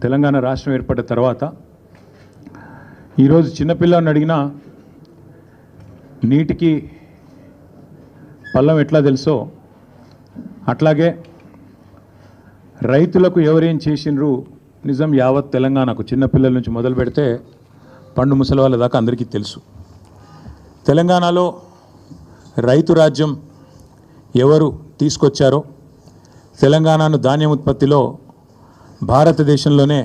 తెలంగాణ రాష్ట్రం ఏర్పడిన తర్వాత ఈరోజు చిన్నపిల్లని అడిగినా నీటికి పల్లం ఎట్లా తెలుసో అట్లాగే రైతులకు ఎవరేం చేసినరు నిజం యావత్ తెలంగాణకు చిన్నపిల్లల నుంచి మొదలు పెడితే పండు ముసలి వాళ్ళ దాకా అందరికీ తెలుసు. తెలంగాణలో రైతు రాజ్యం ఎవరు తీసుకొచ్చారో, తెలంగాణను ధాన్యం ఉత్పత్తిలో భారతదేశంలోనే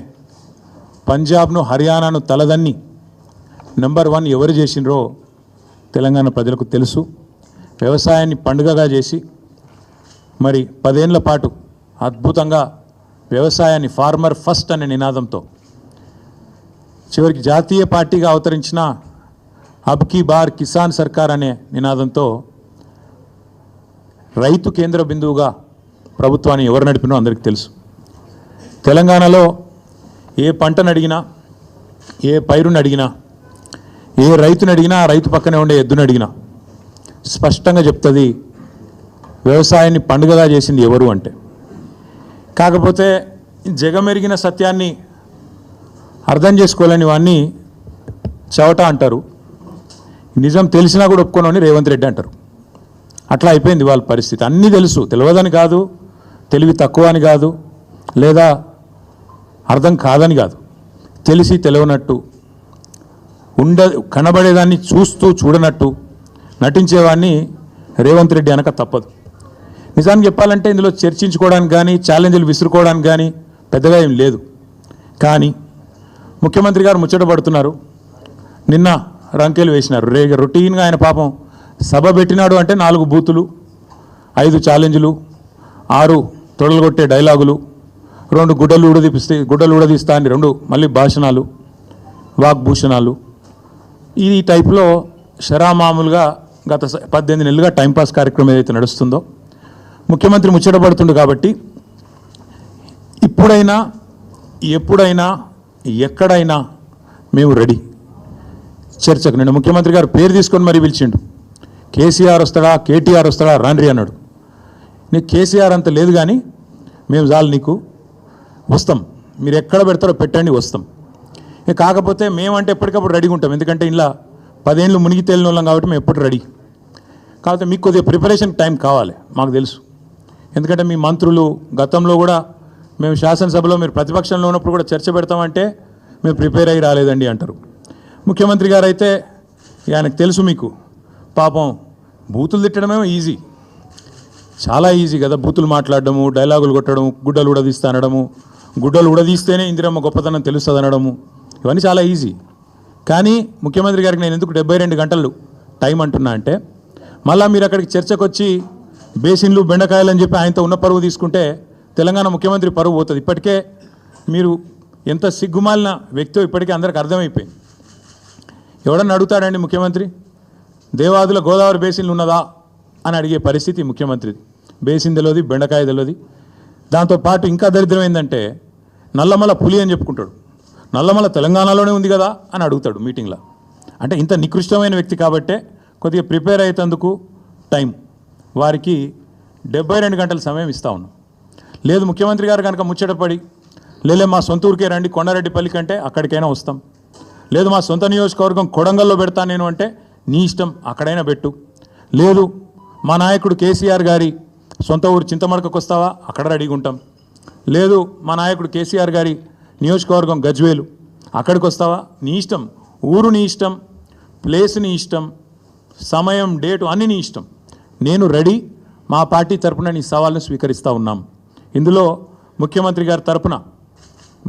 పంజాబ్ను హర్యానాను తలదన్ని నెంబర్ 1 ఎవరు చేసినరో తెలంగాణ ప్రజలకు తెలుసు. వ్యవసాయాన్ని పండుగగా చేసి మరి 10 ఏళ్ల పాటు అద్భుతంగా వ్యవసాయాన్ని ఫార్మర్ ఫస్ట్ అనే నినాదంతో చివరికి జాతీయ పార్టీగా అవతరించిన అబ్ కీ బార్ కిసాన్ సర్కార్ అనే నినాదంతో రైతు కేంద్ర బిందువుగా ప్రభుత్వాన్ని ఎవరు నడిపినో అందరికీ తెలుసు. తెలంగాణలో ఏ పంటను అడిగినా, ఏ పైరుని అడిగినా, ఏ రైతుని అడిగినా, ఆ రైతు పక్కనే ఉండే ఎద్దుని అడిగినా స్పష్టంగా చెప్తుంది వ్యవసాయాన్ని పండుగగా చేసింది ఎవరు అంటే. కాకపోతే జగమెరిగిన సత్యాన్ని అర్థం చేసుకోలేని వాడిని చవట అంటారు, నిజం తెలిసినా కూడా ఒప్పుకోనని రేవంత్ రెడ్డి అంటారు. అట్లా అయిపోయింది వాళ్ళ పరిస్థితి. అన్నీ తెలుసు, తెలియదని కాదు, తెలివి తక్కువ అని కాదు, లేదా అర్థం కాదని కాదు, తెలిసి తెలియనట్టు కనబడేదాన్ని చూస్తూ చూడనట్టు నటించేవాడిని రేవంత్ రెడ్డి అనక తప్పదు. నిజానికి చెప్పాలంటే ఇందులో చర్చించుకోవడానికి కానీ ఛాలెంజ్లు విసురుకోవడానికి కానీ పెద్దగా ఏం లేదు. కానీ ముఖ్యమంత్రి గారు ముచ్చట పడుతున్నారు. నిన్న రంకెలు వేసినారు. రొటీన్గా ఆయన పాపం సభ పెట్టినాడు అంటే 4 బూతులు, 5 ఛాలెంజ్లు, 6 తొడలుగొట్టే డైలాగులు, 2 గుడ్డలు ఊడదీస్తా అని 2 మళ్ళీ భాషణాలు, వాగ్భూషణాలు. ఈ టైప్లో షరామామూలుగా గత 18 నెలలుగా టైంపాస్ కార్యక్రమం ఏదైతే నడుస్తుందో ముఖ్యమంత్రి ముచ్చటపడుతుండు. కాబట్టి ఇప్పుడైనా ఎప్పుడైనా ఎక్కడైనా మేము రెడీ చర్చకు. నిన్న ముఖ్యమంత్రి గారు పేరు తీసుకొని మరీ పిలిచిండు. కేసీఆర్ వస్తాడా, కేటీఆర్ వస్తాడా, రాండ్రి అన్నాడు. నీకు కేసీఆర్ అంత లేదు కానీ మేము చాలు నీకు, వస్తాం, మీరు ఎక్కడ పెడతారో పెట్టండి, వస్తాం. కాకపోతే మేమంటే ఎప్పటికప్పుడు రెడీగా ఉంటాం. ఎందుకంటే ఇలా 10 ఏళ్ళు మునిగి తేలిన వాళ్ళం కాబట్టి మేము ఎప్పుడు రెడీ. కాకపోతే మీకు కొద్దిగా ప్రిపరేషన్ టైం కావాలి, మాకు తెలుసు. ఎందుకంటే మీ మంత్రులు గతంలో కూడా మేము శాసనసభలో మీరు ప్రతిపక్షంలో ఉన్నప్పుడు కూడా చర్చ పెడతామంటే మేము ప్రిపేర్ అయ్యి రాలేదండి అంటారు. ముఖ్యమంత్రి గారు అయితే ఆయనకు తెలుసు మీకు పాపం బూతులు తిట్టడమేమో ఈజీ, చాలా ఈజీ కదా. బూతులు మాట్లాడడము, డైలాగులు కొట్టడము, గుడ్డలు ఉడదీస్తా అనడము, గుడ్డలు ఉడదీస్తేనే ఇందిరమ్మ గొప్పతనం తెలుస్తుంది అనడము, ఇవన్నీ చాలా ఈజీ. కానీ ముఖ్యమంత్రి గారికి నేను ఎందుకు 72 గంటలు టైం అంటున్నా అంటే, మళ్ళీ మీరు అక్కడికి చర్చకు వచ్చి బేసిన్లు బెండకాయలు అని చెప్పి ఆయనతో ఉన్న పరువు తీసుకుంటే తెలంగాణ ముఖ్యమంత్రి పరువు పోతుంది. ఇప్పటికే మీరు ఎంత సిగ్గుమాలిన వ్యక్తో ఇప్పటికే అందరికి అర్థమైపోయింది. ఎవడన్నా అడుగుతాడండి ముఖ్యమంత్రి దేవాదుల గోదావరి బేసిన్లు ఉన్నదా అని అడిగే పరిస్థితి ముఖ్యమంత్రిది. బేసిన్ తెలియదు, బెండకాయ తెలియదు. దాంతోపాటు ఇంకా దరిద్రం ఏంటంటే నల్లమల పులి అని చెప్పుకుంటాడు. నల్లమల తెలంగాణలోనే ఉంది కదా అని అడుగుతాడు మీటింగ్లో. అంటే ఇంత నికృష్టమైన వ్యక్తి కాబట్టే కొద్దిగా ప్రిపేర్ అయ్యేందుకు టైం వారికి 72 గంటల సమయం ఇస్తా ఉన్నాం. లేదు ముఖ్యమంత్రి గారు కనుక ముచ్చటపడి లేలే మా సొంత ఊరికే రండి కొండారెడ్డిపల్లి కంటే అక్కడికైనా వస్తాం, లేదు మా సొంత నియోజకవర్గం కొడంగల్లో పెడతా నేను అంటే నీ ఇష్టం, అక్కడైనా పెట్టు. లేదు మా నాయకుడు కేసీఆర్ గారి సొంత ఊరు చింతమడకకు వస్తావా, అక్కడ రెడీగా ఉంటాం. లేదు మా నాయకుడు కేసీఆర్ గారి నియోజకవర్గం గజ్వేలు, అక్కడికి వస్తావా, నీ ఇష్టం. ఊరు నీ ఇష్టం, ప్లేస్ నీ ఇష్టం, సమయం డేటు అన్నీ నీ ఇష్టం. నేను రెడీ, మా పార్టీ తరపున నీ సవాల్ను స్వీకరిస్తూ ఉన్నాం. ఇందులో ముఖ్యమంత్రి గారి తరపున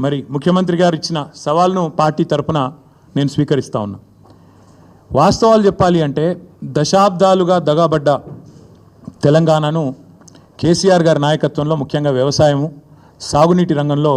మరి ముఖ్యమంత్రి గారు ఇచ్చిన సవాల్ను పార్టీ తరపున నేను స్వీకరిస్తూ ఉన్నా. వాస్తవాలు చెప్పాలి అంటే దశాబ్దాలుగా దగాబడ్డ తెలంగాణను కేసీఆర్ గారి నాయకత్వంలో ముఖ్యంగా వ్యవసాయము, సాగునీటి రంగంలో